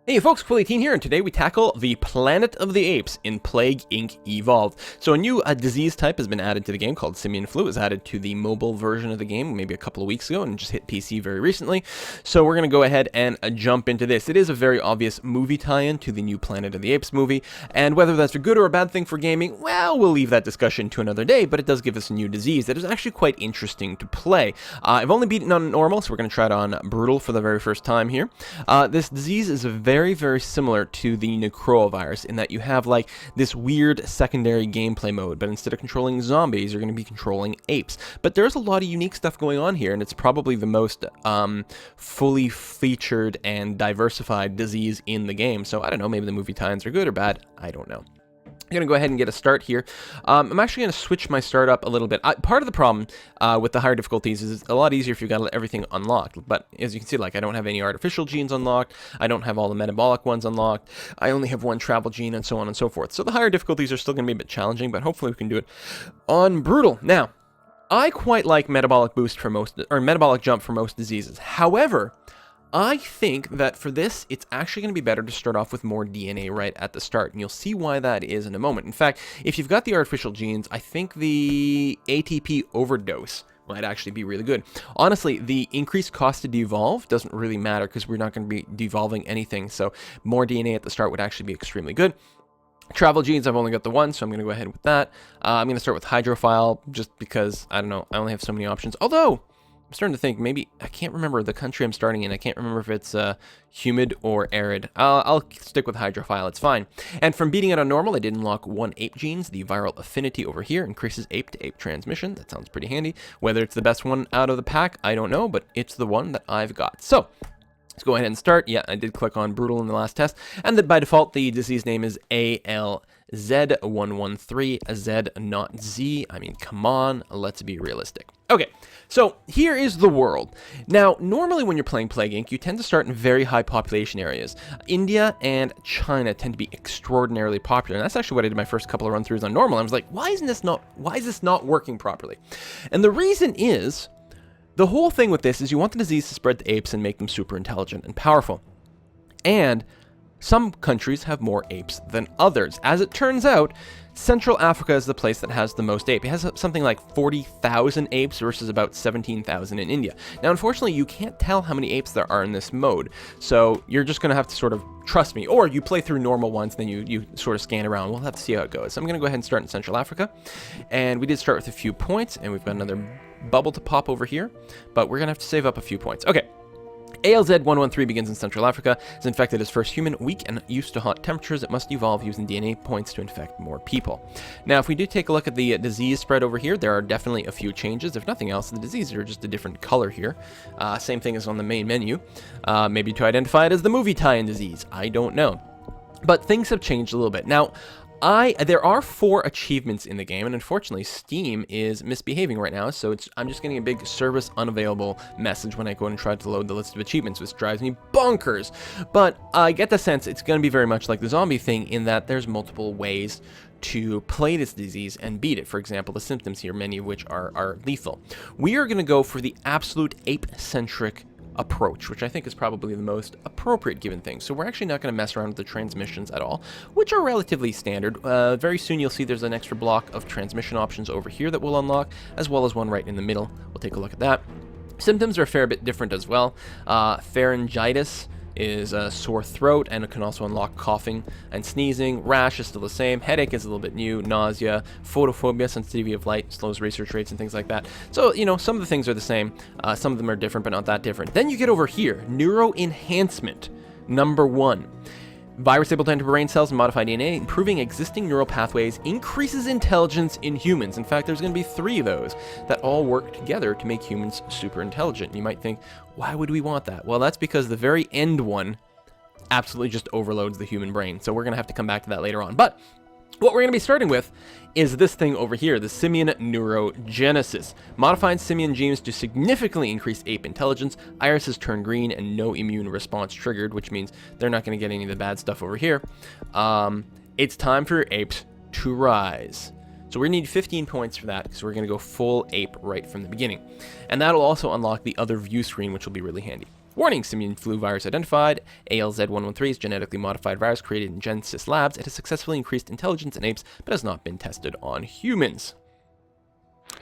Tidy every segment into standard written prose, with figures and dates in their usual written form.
Hey folks, Quilly18 here, and today we tackle the Planet of the Apes in Plague Inc. Evolved. So a new disease type has been added to the game called Simian flu. It was added to the mobile version of the game maybe a couple of weeks ago and just hit PC very recently. So we're going to go ahead and jump into this. It is a very obvious movie tie-in to the new Planet of the Apes movie, and whether that's a good or a bad thing for gaming, well, we'll leave that discussion to another day, but it does give us a new disease that is actually quite interesting to play. I've only beaten on normal, so we're going to try it on brutal for the very first time here. This disease is very similar to the necrovirus in that you have like this weird secondary gameplay mode, but instead of controlling zombies, you're going to be controlling apes. But there's a lot of unique stuff going on here, and it's probably the most fully featured and diversified disease in the game. So I don't know, maybe the movie tie-ins are good or bad, I don't know. I'm going to go ahead and get a start here. I'm actually going to switch my start up a little bit. Part of the problem with the higher difficulties is it's a lot easier if you've got everything unlocked. But as you can see, like, I don't have any artificial genes unlocked. I don't have all the metabolic ones unlocked. I only have one travel gene and so on and so forth. So the higher difficulties are still going to be a bit challenging, but hopefully we can do it on brutal. Now, I quite like metabolic boost for most, or metabolic jump for most diseases. However, I think that for this, it's actually going to be better to start off with more DNA right at the start, and you'll see why that is in a moment. In fact, if you've got the artificial genes, I think the ATP overdose might actually be really good. Honestly, the increased cost to devolve doesn't really matter because we're not going to be devolving anything, so more DNA at the start would actually be extremely good. Travel genes, I've only got the one, so I'm going to go ahead with that. I'm going to start with hydrophile just because, I don't know, I only have so many options. Although, I'm starting to think, maybe, I can't remember the country I'm starting in. I can't remember if it's humid or arid. I'll stick with hydrophile, it's fine. And from beating it on normal, I did unlock one ape genes. The viral affinity over here increases ape to ape transmission. That sounds pretty handy. Whether it's the best one out of the pack, I don't know, but it's the one that I've got. So, let's go ahead and start. Yeah, I did click on brutal in the last test. And then by default, the disease name is ALZ113, Z, not Z. I mean, come on, let's be realistic. Okay, so here is the world. Now, normally when you're playing Plague Inc., you tend to start in very high population areas. India and China tend to be extraordinarily popular, and that's actually what I did my first couple of run-throughs on normal. I was like, why is this not working properly? And the reason is, the whole thing with this is you want the disease to spread to apes and make them super intelligent and powerful. And some countries have more apes than others. As it turns out, Central Africa is the place that has the most ape. It has something like 40,000 apes versus about 17,000 in India. Now, unfortunately, you can't tell how many apes there are in this mode, so you're just going to have to sort of trust me. Or you play through normal ones, then you sort of scan around. We'll have to see how it goes. So I'm going to go ahead and start in Central Africa. And we did start with a few points, and we've got another bubble to pop over here, but we're going to have to save up a few points. Okay. ALZ113 begins in Central Africa. Is infected as first human, weak and used to hot temperatures. It must evolve using DNA points to infect more people. Now, if we do take a look at the disease spread over here, there are definitely a few changes. If nothing else, the diseases are just a different color here. Same thing as on the main menu. Maybe to identify it as the movie tie-in disease. I don't know. But things have changed a little bit. Now, there are 4 achievements in the game, and unfortunately Steam is misbehaving right now, so I'm just getting a big service unavailable message when I go and try to load the list of achievements, which drives me bonkers. But I get the sense it's going to be very much like the zombie thing in that there's multiple ways to play this disease and beat it. For example, the symptoms here, many of which are lethal. We are going to go for the absolute ape-centric approach, which I think is probably the most appropriate given thing. So we're actually not going to mess around with the transmissions at all, which are relatively standard. Very soon you'll see there's an extra block of transmission options over here that we'll unlock, as well as one right in the middle. We'll take a look at that. Symptoms are a fair bit different as well. Pharyngitis is a sore throat, and it can also unlock coughing and sneezing. Rash is still the same. Headache is a little bit new. Nausea, photophobia, sensitivity of light, slows research rates and things like that. So, you know, some of the things are the same. Some of them are different, but not that different. Then you get over here, neuro enhancement, number 1. Virus able to enter brain cells and modify DNA, improving existing neural pathways, increases intelligence in humans. In fact, there's going to be 3 of those that all work together to make humans super intelligent. You might think, why would we want that? Well, that's because the very end one absolutely just overloads the human brain. So we're going to have to come back to that later on. But what we're going to be starting with is this thing over here, the Simian neurogenesis. Modifying Simian genes to significantly increase ape intelligence. Irises turn green and no immune response triggered, which means they're not going to get any of the bad stuff over here. It's time for apes to rise. So we need 15 points for that because we're going to go full ape right from the beginning. And that'll also unlock the other view screen, which will be really handy. Warning, simian flu virus identified. ALZ113 is genetically modified virus created in Genesis labs. It has successfully increased intelligence in apes, but has not been tested on humans.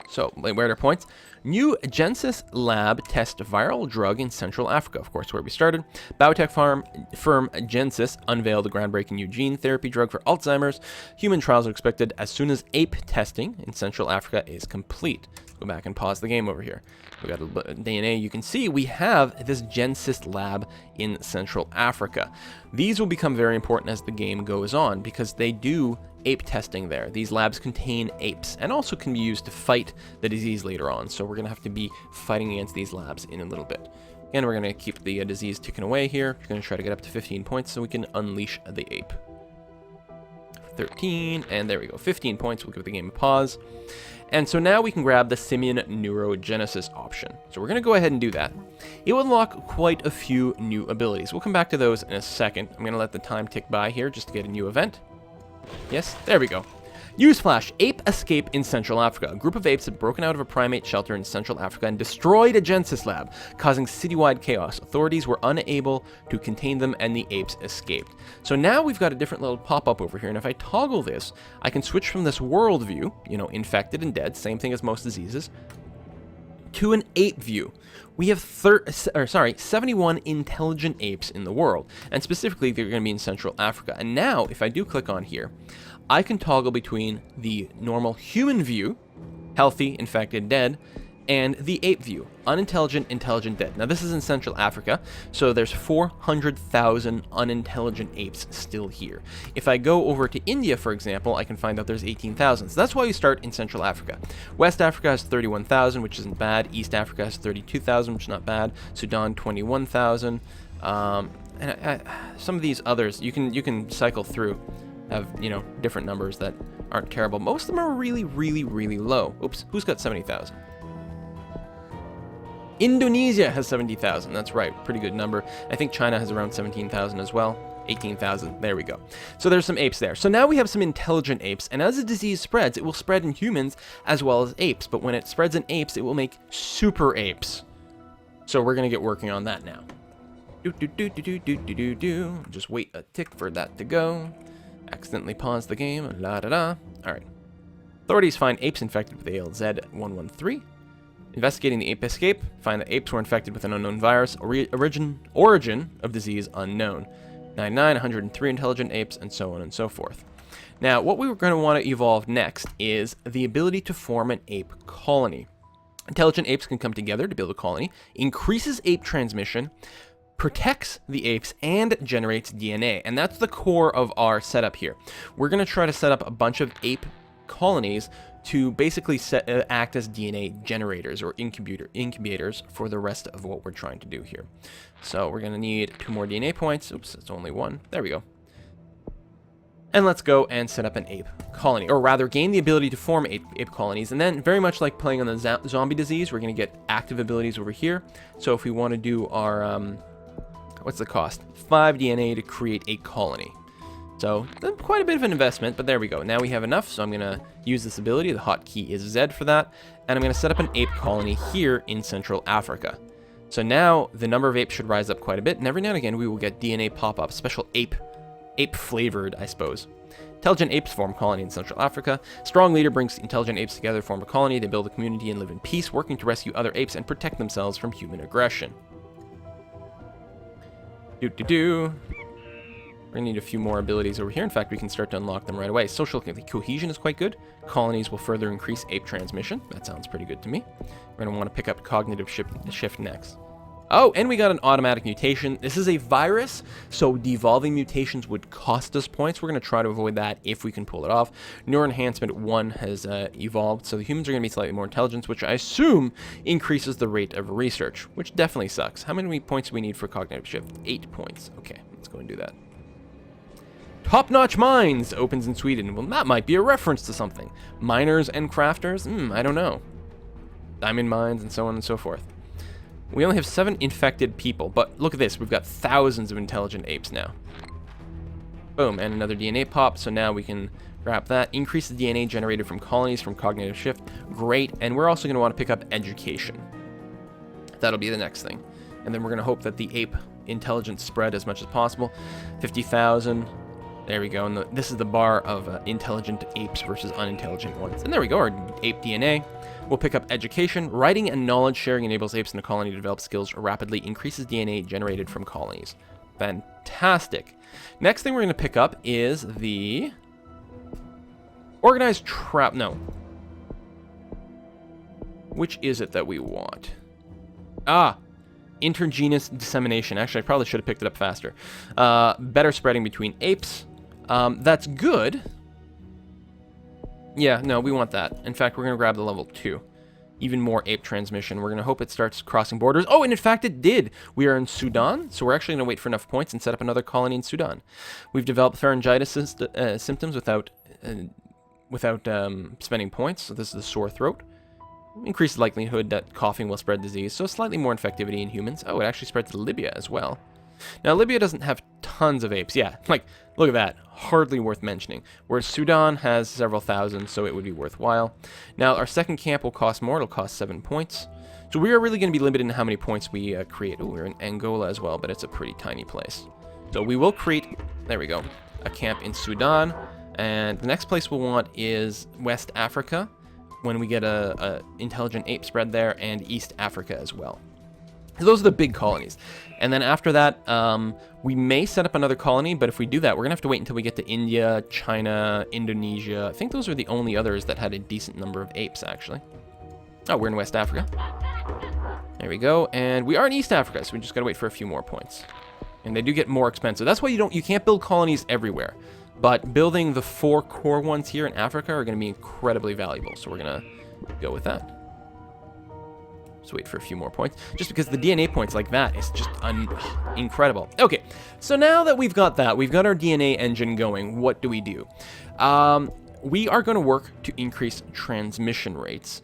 So, where are our points? New Genesis lab test viral drug in Central Africa, of course, where we started. Biotech firm Genesis unveiled a groundbreaking new gene therapy drug for Alzheimer's. Human trials are expected as soon as ape testing in Central Africa is complete. Go back and pause the game over here. We got a DNA. You can see we have this Genesis lab in Central Africa. These will become very important as the game goes on because they do ape testing there. These labs contain apes and also can be used to fight the disease later on. So we're going to have to be fighting against these labs in a little bit. Again, we're going to keep the disease ticking away here. We're going to try to get up to 15 points so we can unleash the ape. 13, and there we go, 15 points. We'll give the game a pause. And so now we can grab the Simian Neurogenesis option. So we're going to go ahead and do that. It will unlock quite a few new abilities. We'll come back to those in a second. I'm going to let the time tick by here just to get a new event. Yes, there we go. Newsflash, ape escape in Central Africa. A group of apes had broken out of a primate shelter in Central Africa and destroyed a Genesis lab, causing citywide chaos. Authorities were unable to contain them and the apes escaped. So now we've got a different little pop-up over here, and if I toggle this, I can switch from this world view, infected and dead, same thing as most diseases, to an ape view. We have 71 intelligent apes in the world, and specifically they're going to be in Central Africa. And now, if I do click on here, I can toggle between the normal human view, healthy, infected, dead, and the ape view, unintelligent, intelligent, dead. Now this is in Central Africa, so there's 400,000 unintelligent apes still here. If I go over to India, for example, I can find out there's 18,000. So that's why we start in Central Africa. West Africa has 31,000, which isn't bad. East Africa has 32,000, which is not bad. Sudan, 21,000. And some of these others, you can cycle through, have different numbers that aren't terrible. Most of them are really, really, really low. Oops, who's got 70,000? Indonesia has 70,000. That's right, pretty good number. I think China has around 17,000 as well. 18,000. There we go. So there's some apes there. So now we have some intelligent apes, and as the disease spreads, it will spread in humans as well as apes. But when it spreads in apes, it will make super apes. So we're gonna get working on that now. Just wait a tick for that to go. Accidentally pause the game. La da da. All right. Authorities find apes infected with ALZ113. Investigating the ape escape, find that apes were infected with an unknown virus. Origin of disease unknown. 99, 103 intelligent apes, and so on and so forth. Now, what we were going to want to evolve next is the ability to form an ape colony. Intelligent apes can come together to build a colony, increases ape transmission, protects the apes, and generates DNA. And that's the core of our setup here. We're going to try to set up a bunch of ape colonies to basically act as DNA generators or incubators for the rest of what we're trying to do here. So we're going to need 2 more DNA points. Oops, it's only 1. There we go. And let's go and set up an ape colony, or rather gain the ability to form ape colonies. And then, very much like playing on the zombie disease, we're going to get active abilities over here. So if we want to do our, what's the cost? 5 DNA to create a colony. So, quite a bit of an investment, but there we go. Now we have enough, so I'm going to use this ability. The hotkey is Z for that. And I'm going to set up an ape colony here in Central Africa. So now the number of apes should rise up quite a bit, and every now and again we will get DNA pop-up, special ape-flavored, I suppose. Intelligent apes form colony in Central Africa. Strong leader brings intelligent apes together to form a colony. They build a community and live in peace, working to rescue other apes and protect themselves from human aggression. We're going to need a few more abilities over here. In fact, we can start to unlock them right away. Social cohesion is quite good. Colonies will further increase ape transmission. That sounds pretty good to me. We're going to want to pick up cognitive shift next. Oh, and we got an automatic mutation. This is a virus, so devolving mutations would cost us points. We're going to try to avoid that if we can pull it off. Neural Enhancement 1 has evolved, so the humans are going to be slightly more intelligent, which I assume increases the rate of research, which definitely sucks. How many points do we need for cognitive shift? 8 points. Okay, let's go and do that. Top-notch mines opens in Sweden. Well, that might be a reference to something. Miners and crafters? I don't know. Diamond mines and so on and so forth. We only have 7 infected people, but look at this. We've got thousands of intelligent apes now. Boom, and another DNA pop, so now we can grab that. Increase the DNA generated from colonies from cognitive shift. Great, and we're also going to want to pick up education. That'll be the next thing. And then we're going to hope that the ape intelligence spread as much as possible. 50,000. There we go. And this is the bar of intelligent apes versus unintelligent ones. And there we go, our ape DNA. We'll pick up education. Writing and knowledge sharing enables apes in a colony to develop skills rapidly, increases DNA generated from colonies. Fantastic. Next thing we're going to pick up is the organized trap. No. Which is it that we want? Intergenous dissemination. Actually, I probably should have picked it up faster. Better spreading between apes. That's good. Yeah, no, we want that. In fact, we're going to grab the level 2. Even more ape transmission. We're going to hope it starts crossing borders. Oh, and in fact, it did. We are in Sudan, so we're actually going to wait for enough points and set up another colony in Sudan. We've developed pharyngitis symptoms without spending points. So this is the sore throat. Increased likelihood that coughing will spread disease, so slightly more infectivity in humans. Oh, it actually spread to Libya as well. Now, Libya doesn't have tons of apes. Yeah, like, look at that. Hardly worth mentioning. Whereas Sudan has several thousand, so it would be worthwhile. Now, our second camp will cost more. It'll cost 7 points. So we are really going to be limited in how many points we create. Oh, we're in Angola as well, but it's a pretty tiny place. So we will create, there we go, a camp in Sudan. And the next place we'll want is West Africa, when we get a intelligent ape spread there, and East Africa as well. So those are the big colonies. And then after that, we may set up another colony, but if we do that, we're going to have to wait until we get to India, China, Indonesia. I think those are the only others that had a decent number of apes, actually. Oh, we're in West Africa. There we go. And we are in East Africa, so we just got to wait for a few more points. And they do get more expensive. That's why you can't build colonies everywhere. But building the 4 core ones here in Africa are going to be incredibly valuable. So we're going to go with that. Just wait for a few more points. Just because the DNA points like that is just incredible. Okay, so now that we've got that, we've got our DNA engine going, what do? We are going to work to increase transmission rates.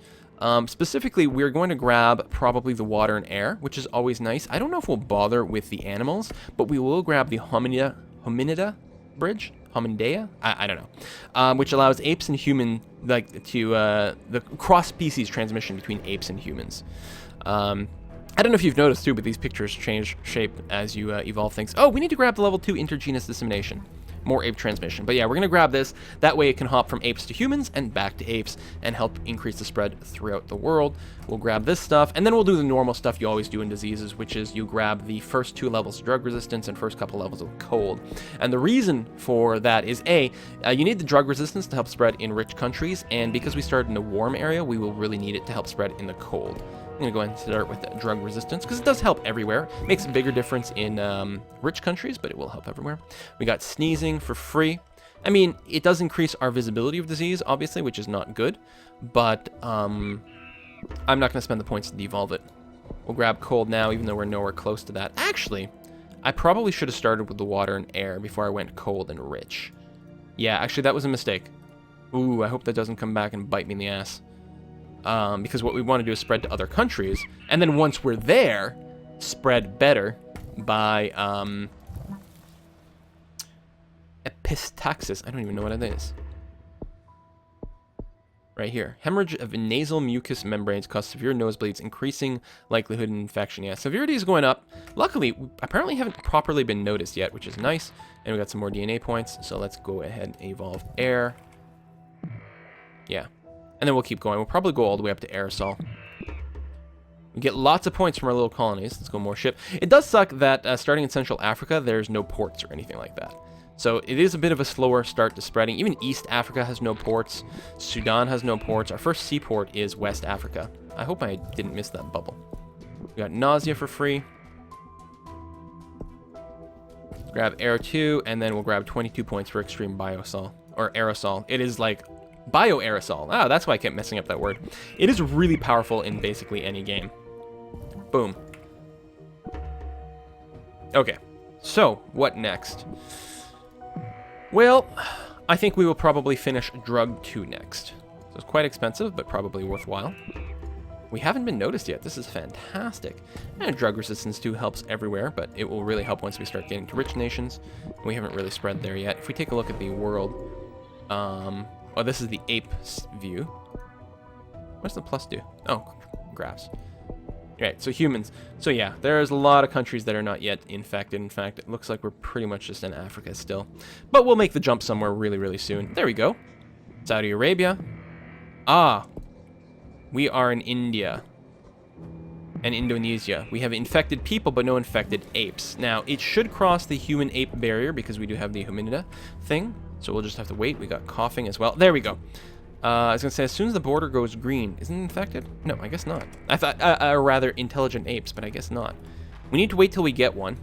Specifically, we're going to grab probably the water and air, which is always nice. I don't know if we'll bother with the animals, but we will grab the hominida bridge. Homindea? I don't know. Which allows apes and human, the cross-species transmission between apes and humans. I don't know if you've noticed too, but these pictures change shape as you evolve things. Oh, we need to grab the level 2 intergenous dissemination. More ape transmission. But yeah, we're going to grab this. That way it can hop from apes to humans and back to apes and help increase the spread throughout the world. We'll grab this stuff, and then we'll do the normal stuff you always do in diseases, which is you grab the first 2 levels of drug resistance and first couple levels of cold. And the reason for that is you need the drug resistance to help spread in rich countries, and because we started in the warm area, we will really need it to help spread in the cold. I'm going to go ahead and start with drug resistance, because it does help everywhere. It makes a bigger difference in rich countries, but it will help everywhere. We got sneezing for free. I mean, it does increase our visibility of disease, obviously, which is not good, but I'm not going to spend the points to devolve it. We'll grab cold now, even though we're nowhere close to that. Actually, I probably should have started with the water and air before I went cold and rich. Yeah, actually, that was a mistake. Ooh, I hope that doesn't come back and bite me in the ass. Because what we want to do is spread to other countries, and then once we're there, spread better by epistaxis. I don't even know what it is. Right here. Hemorrhage of nasal mucous membranes cause severe nosebleeds, increasing likelihood of infection. Yeah, severity is going up. Luckily, apparently haven't properly been noticed yet, which is nice. And we got some more DNA points, so let's go ahead and evolve air. Yeah. And then we'll keep going. We'll probably go all the way up to aerosol. We get lots of points from our little colonies. Let's go more ship. It does suck that starting in Central Africa, there's no ports or anything like that. So it is a bit of a slower start to spreading. Even East Africa has no ports. Sudan has no ports. Our first seaport is West Africa. I hope I didn't miss that bubble. We got nausea for free. Grab air 2, and then we'll grab 22 points for extreme biosol. Or aerosol. It is like bioaerosol. Ah, that's why I kept messing up that word. It is really powerful in basically any game. Boom. Okay, so what next? Well, I think we will probably finish Drug 2 next. So it's quite expensive, but probably worthwhile. We haven't been noticed yet. This is fantastic. And Drug Resistance 2 helps everywhere, but it will really help once we start getting to rich nations. We haven't really spread there yet. If we take a look at the world, oh, this is the ape view. What's the plus do? Oh, graphs. Right, so humans. So yeah, there's a lot of countries that are not yet infected. In fact, it looks like we're pretty much just in Africa still. But we'll make the jump somewhere really, really soon. There we go. Saudi Arabia. Ah, we are in India and Indonesia. We have infected people, but no infected apes. Now, it should cross the human-ape barrier because we do have the hominida thing. So we'll just have to wait. We got coughing as well. There we go. I was going to say, as soon as the border goes green, isn't it infected? No, I guess not. I thought, rather, intelligent apes, but I guess not. We need to wait till we get one,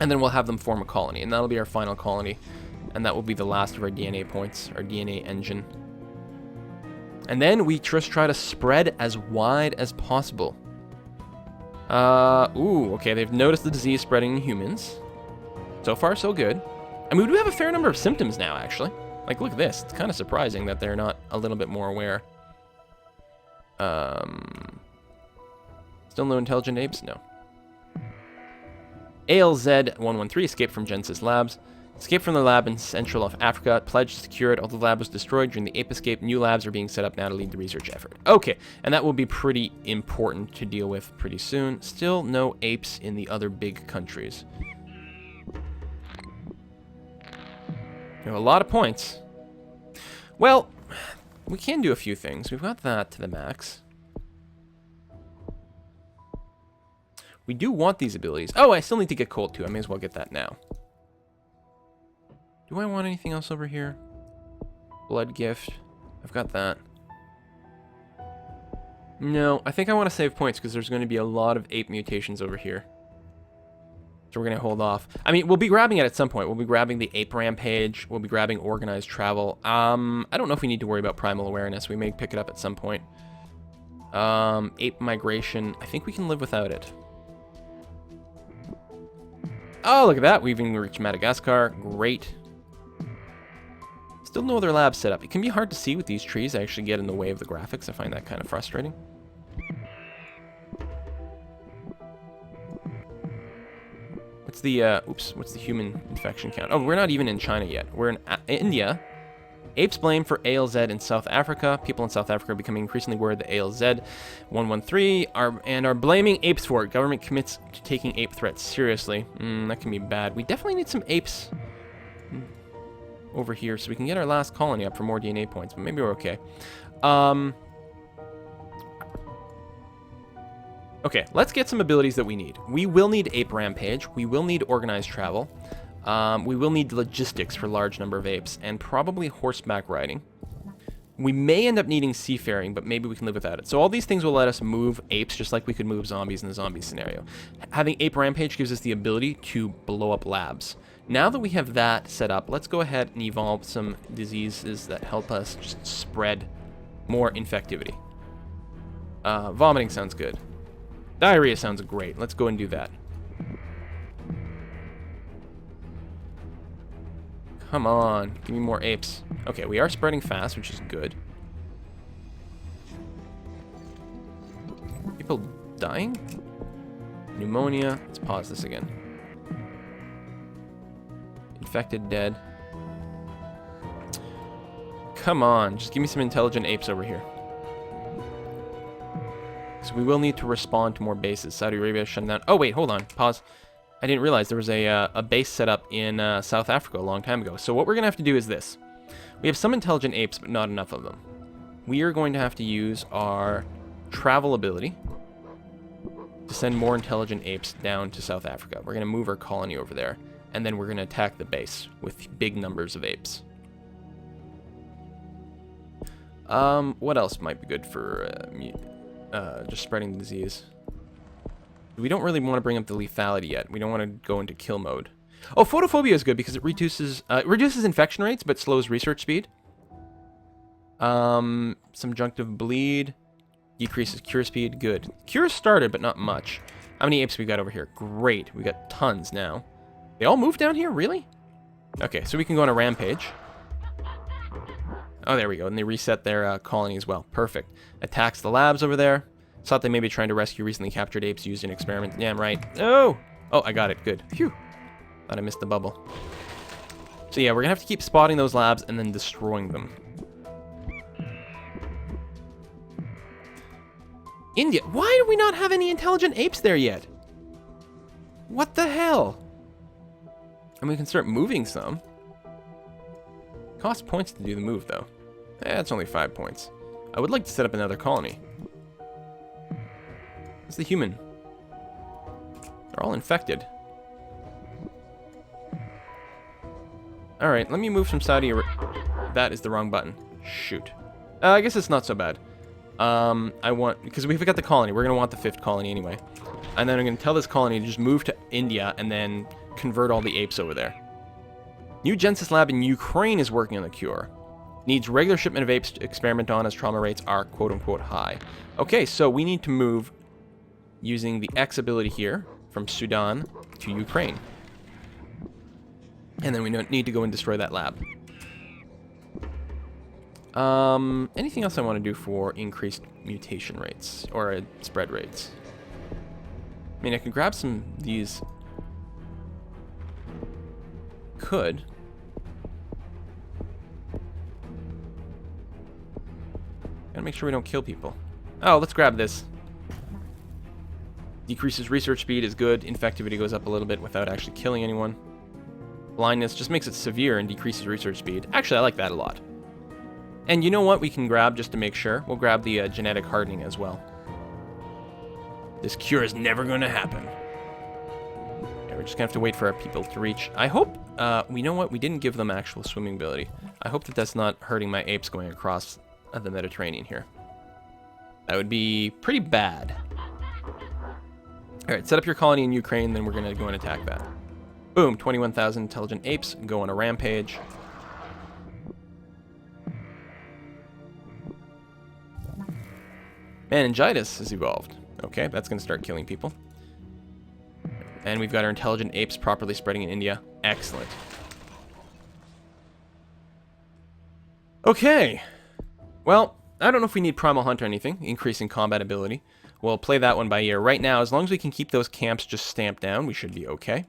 and then we'll have them form a colony, and that'll be our final colony, and that will be the last of our DNA points, our DNA engine. And then we just try to spread as wide as possible. Ooh, okay, they've noticed the disease spreading in humans. So far, so good. I mean, we do have a fair number of symptoms now, actually. Like, look at this. It's kind of surprising that they're not a little bit more aware. Still no intelligent apes? No. ALZ-113 escaped from Genesis Labs. Escaped from the lab in Central of Africa. Pledged to cure it. Although the lab was destroyed during the ape escape, new labs are being set up now to lead the research effort. Okay, and that will be pretty important to deal with pretty soon. Still no apes in the other big countries. You have a lot of points. Well, we can do a few things. We've got that to the max. We do want these abilities. Oh, I still need to get cold too. I may as well get that now. Do I want anything else over here? Blood gift. I've got that. No, I think I want to save points because there's going to be a lot of ape mutations over here. So we're going to hold off. I mean, we'll be grabbing it at some point. We'll be grabbing the ape rampage. We'll be grabbing organized travel. I don't know if we need to worry about primal awareness. We may pick it up at some point. Ape migration. I think we can live without it. Oh, look at that. We've even reached Madagascar. Great. Still no other labs set up. It can be hard to see with these trees. I actually get in the way of the graphics. I find that kind of frustrating. What's the, what's the human infection count? Oh, we're not even in China yet. We're in India. Apes blamed for ALZ in South Africa. People in South Africa are becoming increasingly worried that ALZ-113 are blaming apes for it. Government commits to taking ape threats seriously. That can be bad. We definitely need some apes over here so we can get our last colony up for more DNA points, but maybe we're okay. Okay, let's get some abilities that we need. We will need Ape Rampage. We will need Organized Travel. We will need Logistics for large number of apes, and probably Horseback Riding. We may end up needing Seafaring, but maybe we can live without it. So all these things will let us move apes, just like we could move zombies in the zombie scenario. Having Ape Rampage gives us the ability to blow up labs. Now that we have that set up, let's go ahead and evolve some diseases that help us just spread more infectivity. Vomiting sounds good. Diarrhea sounds great. Let's go and do that. Come on. Give me more apes. Okay, we are spreading fast, which is good. People dying? Pneumonia. Let's pause this again. Infected dead. Come on. Just give me some intelligent apes over here. So we will need to respond to more bases. Saudi Arabia shutting down. Oh, wait, hold on. Pause. I didn't realize there was a base set up in South Africa a long time ago. So what we're going to have to do is this. We have some intelligent apes, but not enough of them. We are going to have to use our travel ability to send more intelligent apes down to South Africa. We're going to move our colony over there, and then we're going to attack the base with big numbers of apes. What else might be good for just spreading the disease? We don't really want to bring up the lethality yet. We don't want to go into kill mode. Oh, photophobia is good because it reduces infection rates but slows research speed. Subjunctive bleed decreases cure speed. Good. Cure started, but not much. How many apes we got over here? Great. We got tons now. They all moved down here? Really? Okay, so we can go on a rampage. Oh, there we go. And they reset their colony as well. Perfect. Attacks the labs over there. Thought they may be trying to rescue recently captured apes used in experiments. Yeah, I'm right. Oh! Oh, I got it. Good. Phew. Thought I missed the bubble. So yeah, we're going to have to keep spotting those labs and then destroying them. India. Why do we not have any intelligent apes there yet? What the hell? And we can start moving some. Costs points to do the move, though. That's only 5 points. I would like to set up another colony. It's the human. They're all infected. Alright, let me move some Saudi Arabia. That is the wrong button. Shoot. I guess it's not so bad. Because we've got the colony. We're going to want the 5th colony anyway. And then I'm going to tell this colony to just move to India and then convert all the apes over there. New Genesis lab in Ukraine is working on the cure. Needs regular shipment of apes to experiment on as trauma rates are quote-unquote high. Okay, so we need to move using the X ability here from Sudan to Ukraine. And then we need to go and destroy that lab. Anything else I want to do for increased mutation rates or spread rates? I mean, I could grab some of these. Could. Gotta make sure we don't kill people. Oh, let's grab this. Decreases research speed is good. Infectivity goes up a little bit without actually killing anyone. Blindness just makes it severe and decreases research speed. Actually, I like that a lot. And you know what we can grab just to make sure? We'll grab the genetic hardening as well. This cure is never going to happen. Yeah, we're just going to have to wait for our people to reach. I hope, we know what? We didn't give them actual swimming ability. I hope that that's not hurting my apes going across the Mediterranean here. That would be pretty bad. Alright, set up your colony in Ukraine, then we're going to go and attack that. Boom, 21,000 intelligent apes go on a rampage. Meningitis has evolved. Okay, that's going to start killing people. And we've got our intelligent apes properly spreading in India. Excellent. Okay. Well, I don't know if we need Primal Hunt or anything, increasing combat ability. We'll play that one by ear. Right now, as long as we can keep those camps just stamped down, we should be okay.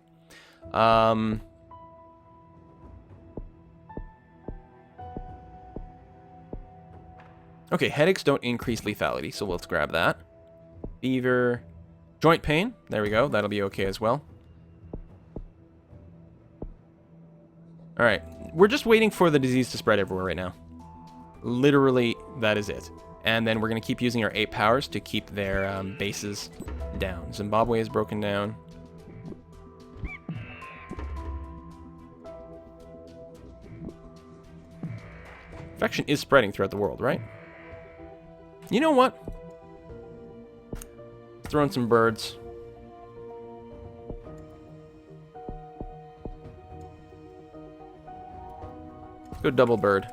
Okay, headaches don't increase lethality, so let's grab that. Fever. Joint pain. There we go. That'll be okay as well. Alright. We're just waiting for the disease to spread everywhere right now. Literally, that is it. And then we're going to keep using our 8 powers to keep their bases down. Zimbabwe is broken down. Infection is spreading throughout the world, right? You know what? Throw in some birds. Let's go double bird.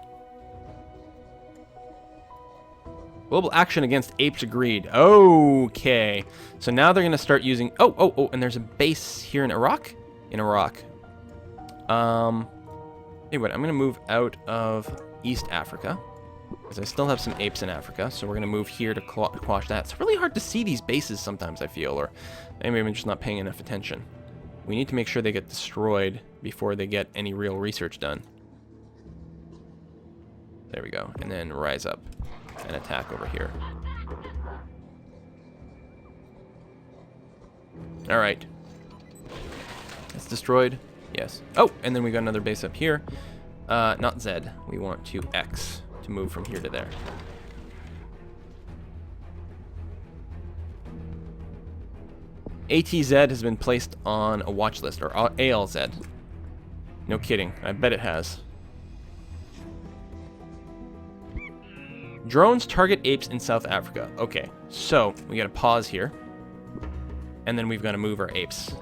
Global action against apes agreed. Okay. So now they're going to start using... Oh, and there's a base here in Iraq? In Iraq. Anyway, I'm going to move out of East Africa. Because I still have some apes in Africa, so we're going to move here to quash that. It's really hard to see these bases sometimes, I feel, or maybe I'm just not paying enough attention. We need to make sure they get destroyed before they get any real research done. There we go. And then rise up and attack over here. Alright. It's destroyed. Yes. Oh, and then we got another base up here. Not Z. We want to X to move from here to there. ATZ has been placed on a watch list, or ALZ. No kidding. I bet it has. Drones target apes in South Africa. Okay, so we got to pause here. And then we've got to move our apes.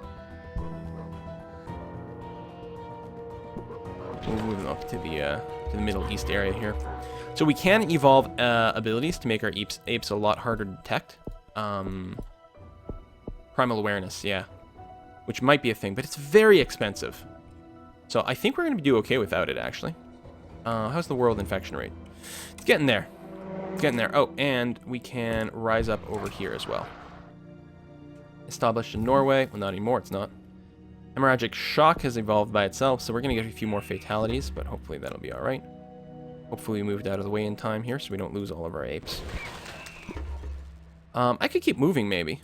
We'll move them up to the Middle East area here. So we can evolve abilities to make our apes a lot harder to detect. Primal awareness, yeah. Which might be a thing, but it's very expensive. So I think we're going to do okay without it, actually. How's the world infection rate? It's getting there. It's getting there. Oh, and we can rise up over here as well. Established in Norway. Well, not anymore, it's not. Hemorrhagic shock has evolved by itself, so we're going to get a few more fatalities, but hopefully that'll be alright. Hopefully we moved out of the way in time here so we don't lose all of our apes. I could keep moving, maybe.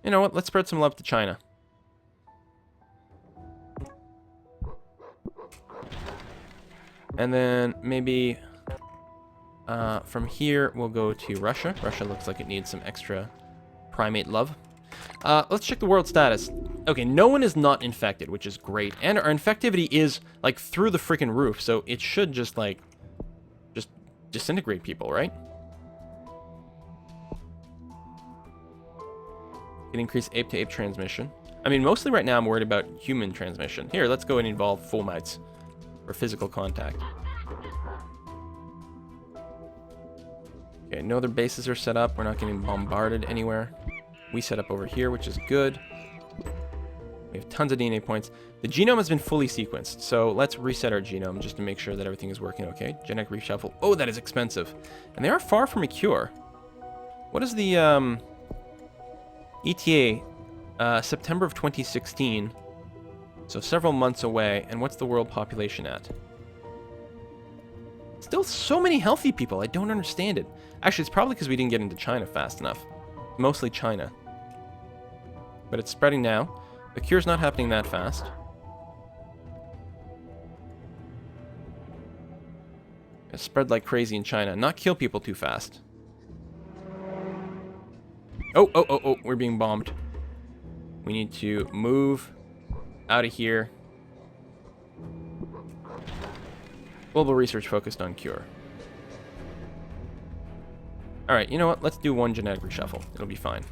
You know what? Let's spread some love to China. And then maybe from here, we'll go to Russia. Russia looks like it needs some extra primate love. Let's check the world status. Okay, no one is not infected, which is great. And our infectivity is, like, through the freaking roof. So it should just, like, just disintegrate people, right? Can increase ape-to-ape transmission. I mean, mostly right now I'm worried about human transmission. Here, let's go and involve fomites for physical contact. Okay, no other bases are set up. We're not getting bombarded anywhere. We set up over here, which is good. We have tons of DNA points. The genome has been fully sequenced, so let's reset our genome just to make sure that everything is working okay. Genetic reshuffle. Oh, that is expensive. And they are far from a cure. What is the ETA? September of 2016. So several months away. And what's the world population at? Still so many healthy people. I don't understand it. Actually, it's probably because we didn't get into China fast enough. Mostly China. But it's spreading now. The cure's not happening that fast. It's spread like crazy in China. Not kill people too fast. Oh, we're being bombed. We need to move out of here. Global research focused on cure. Alright, you know what? Let's do one genetic reshuffle. It'll be fine.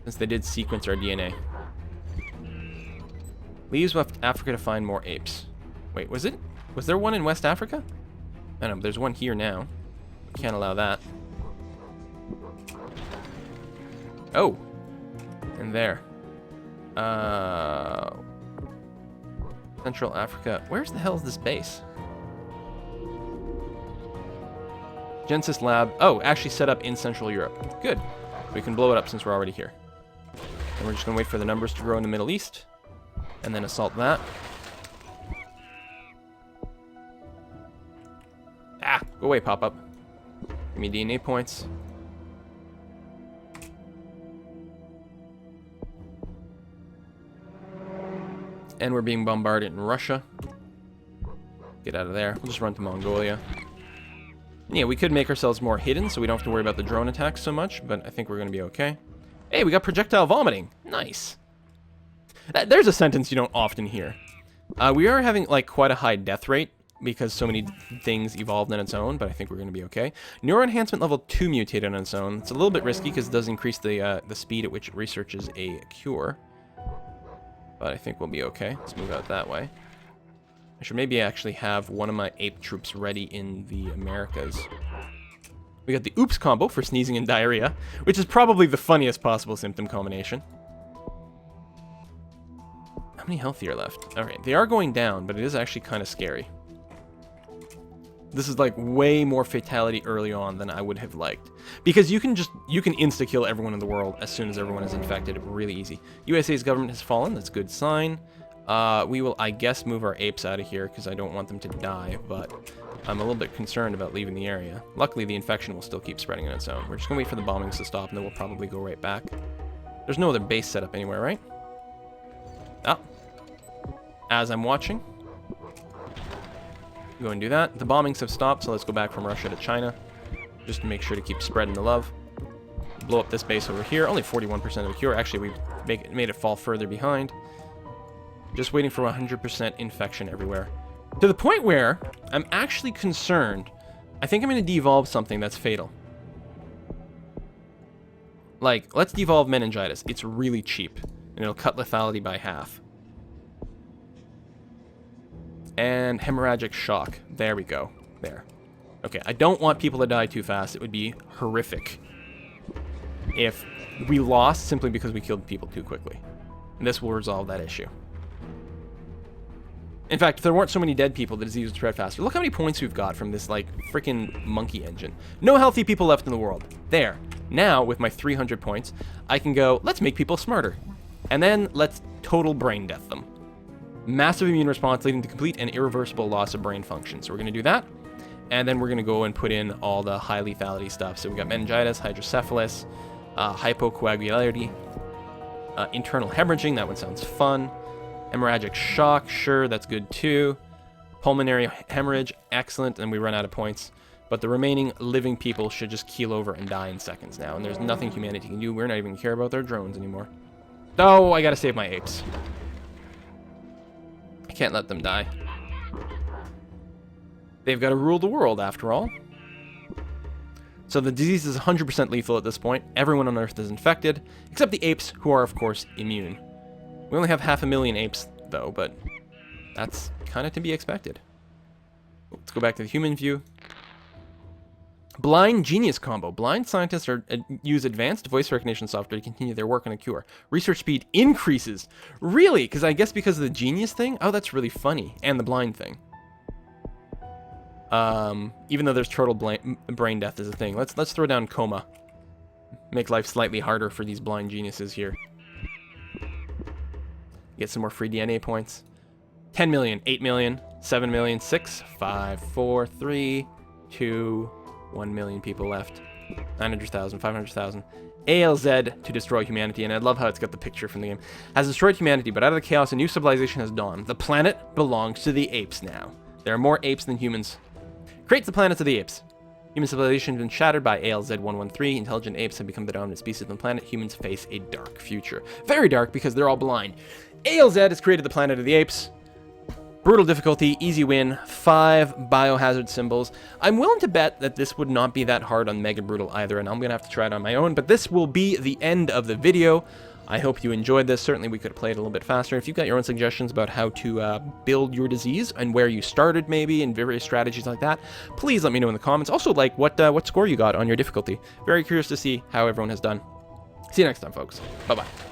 Since they did sequence our DNA. Leaves West Africa to find more apes. Wait, was there one in West Africa? I don't know, there's one here now. We can't allow that. Oh! And there. Central Africa. Where's the hell is this base? Genesis Lab. Oh, actually set up in Central Europe. Good. We can blow it up since we're already here. And we're just going to wait for the numbers to grow in the Middle East. And then assault that. Ah! Go away, pop-up. Give me DNA points. And we're being bombarded in Russia. Get out of there. We'll just run to Mongolia. Yeah, we could make ourselves more hidden so we don't have to worry about the drone attacks so much, but I think we're going to be okay. Hey, we got projectile vomiting. Nice. There's a sentence you don't often hear. We are having, like, quite a high death rate because so many things evolved on its own, but I think we're going to be okay. Neuro enhancement level 2 mutated on its own. It's a little bit risky because it does increase the speed at which it researches a cure. But I think we'll be okay. Let's move out that way. I should maybe actually have one of my ape troops ready in the Americas. We got the oops combo for sneezing and diarrhea, which is probably the funniest possible symptom combination. How many healthy are left? Alright, they are going down, but it is actually kind of scary. This is like way more fatality early on than I would have liked. Because you can insta-kill everyone in the world as soon as everyone is infected. Really easy. USA's government has fallen. That's a good sign. We will, I guess, move our apes out of here because I don't want them to die, but I'm a little bit concerned about leaving the area. Luckily, the infection will still keep spreading on its own. We're just going to wait for the bombings to stop, and then we'll probably go right back. There's no other base set up anywhere, right? Ah. As I'm watching. Go and do that. The bombings have stopped, so let's go back from Russia to China. Just to make sure to keep spreading the love. Blow up this base over here. Only 41% of a cure. Actually, we made it fall further behind. Just waiting for 100% infection everywhere. To the point where I'm actually concerned. I think I'm going to devolve something that's fatal. Like, let's devolve meningitis. It's really cheap. And it'll cut lethality by half. And hemorrhagic shock. There we go. There. Okay, I don't want people to die too fast. It would be horrific if we lost simply because we killed people too quickly. And this will resolve that issue. In fact, if there weren't so many dead people, the disease would spread faster. Look how many points we've got from this, like, freaking monkey engine. No healthy people left in the world. There. Now, with my 300 points, I can go, let's make people smarter. And then, let's total brain death them. Massive immune response leading to complete and irreversible loss of brain function. So we're going to do that. And then we're going to go and put in all the high lethality stuff. So we got meningitis, hydrocephalus, hypocoagulability, internal hemorrhaging. That one sounds fun. Hemorrhagic shock. Sure, that's good too. Pulmonary hemorrhage. Excellent. And we run out of points. But the remaining living people should just keel over and die in seconds now. And there's nothing humanity can do. We're not even care about their drones anymore. Oh, I got to save my apes. I can't let them die. They've got to rule the world, after all. So the disease is 100% lethal at this point. Everyone on Earth is infected, except the apes, who are, of course, immune. We only have 500,000 apes, though, but that's kind of to be expected. Let's go back to the human view. Blind genius combo. Blind scientists use advanced voice recognition software to continue their work on a cure. Research speed increases. Really? Because I guess because of the genius thing? Oh, that's really funny. And the blind thing. Even though there's total brain death is a thing. Let's throw down coma. Make life slightly harder for these blind geniuses here. Get some more free DNA points. 10 million, 8 million, 7 million, 6, 5, 4, 3, 2, 1 million people left. 900,000, 500,000. ALZ to destroy humanity, and I love how it's got the picture from the game. Has destroyed humanity, but out of the chaos, a new civilization has dawned. The planet belongs to the apes now. There are more apes than humans. Creates the planets of the apes. Human civilization has been shattered by ALZ-113. Intelligent apes have become the dominant species on the planet. Humans face a dark future. Very dark because they're all blind. ALZ has created the planet of the apes. Brutal difficulty, easy win, 5 biohazard symbols. I'm willing to bet that this would not be that hard on Mega Brutal either, and I'm going to have to try it on my own, but this will be the end of the video. I hope you enjoyed this. Certainly we could have played a little bit faster. If you've got your own suggestions about how to build your disease and where you started maybe and various strategies like that, please let me know in the comments. Also, like what score you got on your difficulty. Very curious to see how everyone has done. See you next time, folks. Bye-bye.